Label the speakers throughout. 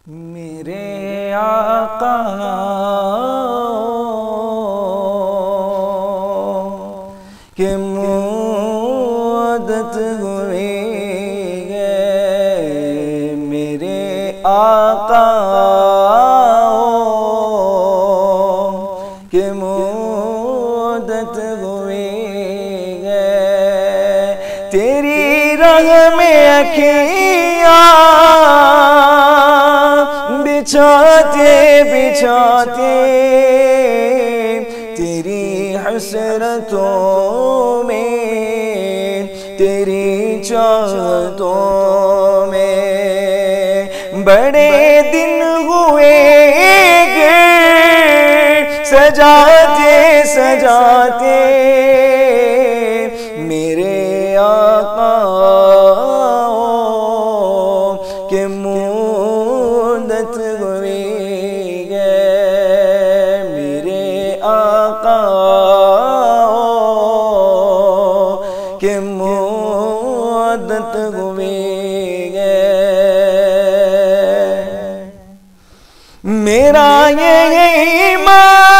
Speaker 1: میرے آقا کہ مدت ہوئی ہے، میرے آقا کہ مدت ہوئی ہے، تیری راہ میں اکھیاں بچھاتے بچھاتے تیری حسرتوں میں، تیری چاہتوں میں بڑے دن ہوئے گے سجاتے سجاتے میرے آقا کہ مدت ہوئی ہے، میرے آقا کہ مدت ہوئی ہے، میرا یہ ایمان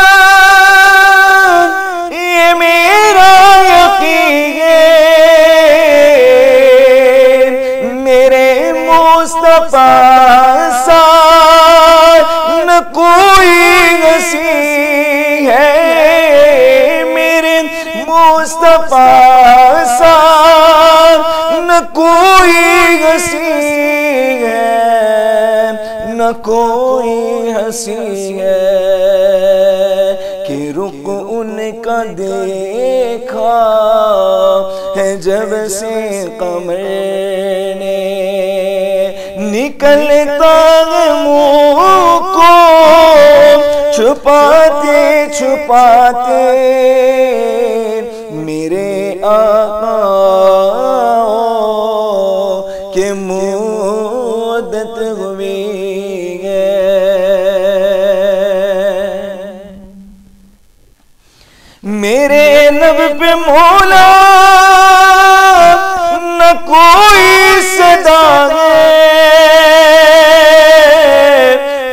Speaker 1: یہ میرا یقین ہے، میرے مصطفیٰ سا نہ کوئی ہنسی ہے، میرے مصطفیٰ سا نہ کوئی ہنسی ہے، نہ کوئی ہنسی ہے، کہ رخ ان کا دیکھا ہے جب سے قمر نے، نکلتا ہے منہ کو چھپاتے چھپاتے میرے آقا کہ مدت ہوئی ہے، میرے لب پہ مولا نہ کوئی صدا ہے،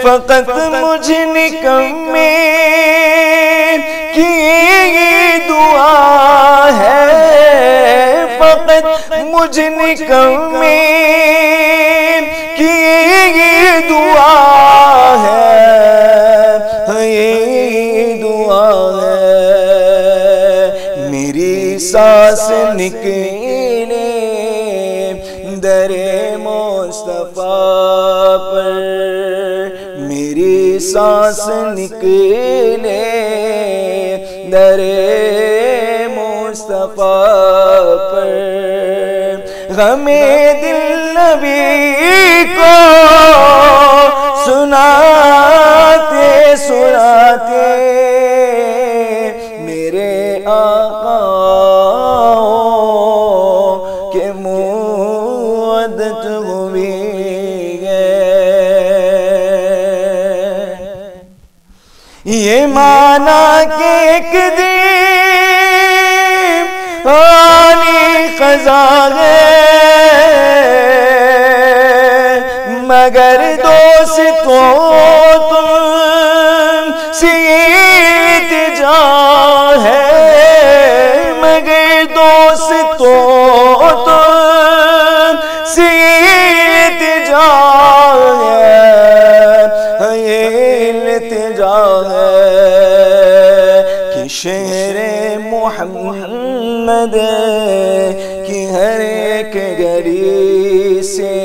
Speaker 1: فقط مجھ نکمے کی دعا ہے، فقط مجھ نکمے کی دعا ہے، یہ دعا ہے، میری سانس نکلے در مصطفیٰ پر، میری سانس نکلے در مصطفیٰ پر، غم دل نبی کو سناتے سناتے میرے آقا کہ مدت ہوئی ہے، یہ مانا کہ ایک دن آنی قضا ہے، مگر دوستوں تم سے التجا ہے، مگر دوستوں تم سے التجا ہے، یہ التجا ہے کہ شہر محمد کی ہر ایک گلی سے،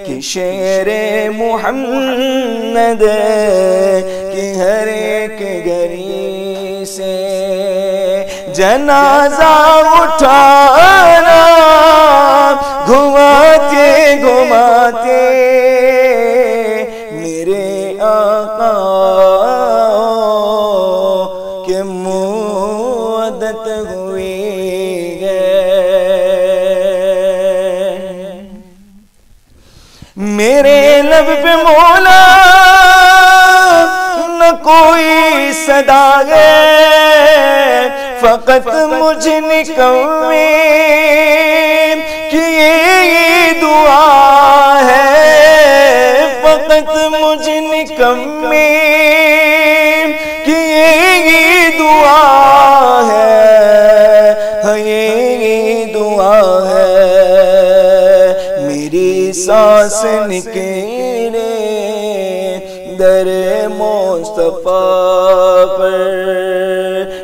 Speaker 1: کہ شہر محمد کی ہر ایک گلی سے جنازہ اٹھانا گھماتے گھماتے میرے آقا کہ مدت ہوئی ہے، میرے لب پہ مولا نہ کوئی صدا ہے، فقط مجھ نکمے کی دعا ہے، فقط مجھ نکمے کی یہ دعا ہے، یہ دعا ہے، میری سانس نکلے در مصطفیٰ پر،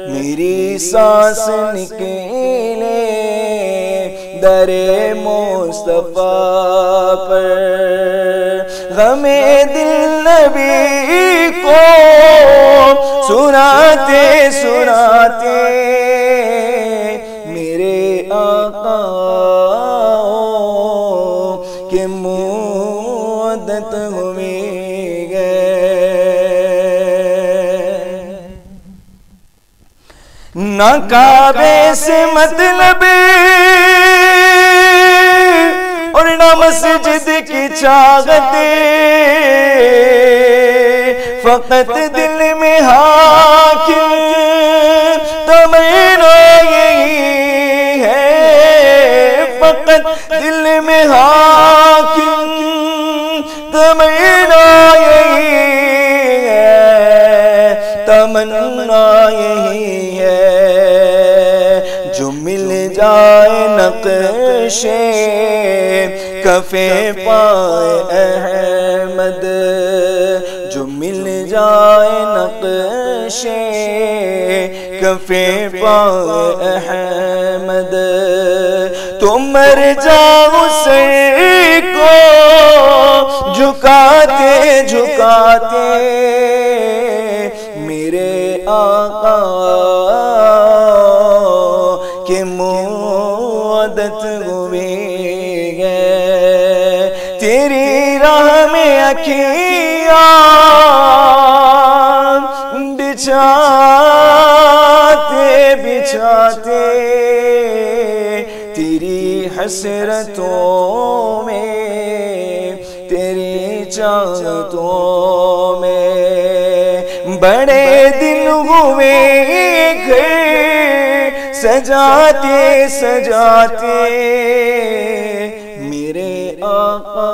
Speaker 1: میری سانس نکلے در مصطفیٰ پر، غم دل نبی کو سناتے سناتے میرے آقا کے مدت ہوئی گئے، نہ کعبے سے مطلب اور نہ مسجد کی چاہت، فقط دل میں حاکم تمنا یہی ہے، فقط دل میں حاکم تمنا یہی ہے، تمنا یہی ہے، جو مل جائے نقشے کفے پائے احمد، جو مل جائے نقشے کفے پائے احمد، تو مر جاؤ سر کو جھکاتے جھکاتے میرے آقا کے مدت ہوئی گئے، تیری راہ میں اکھیاں بچھاتے بچھاتے تیری حسرتوں میں، تیری چاہتوں میں، بڑے دن ہوئے گھر سجاتے سجاتے میرے آقا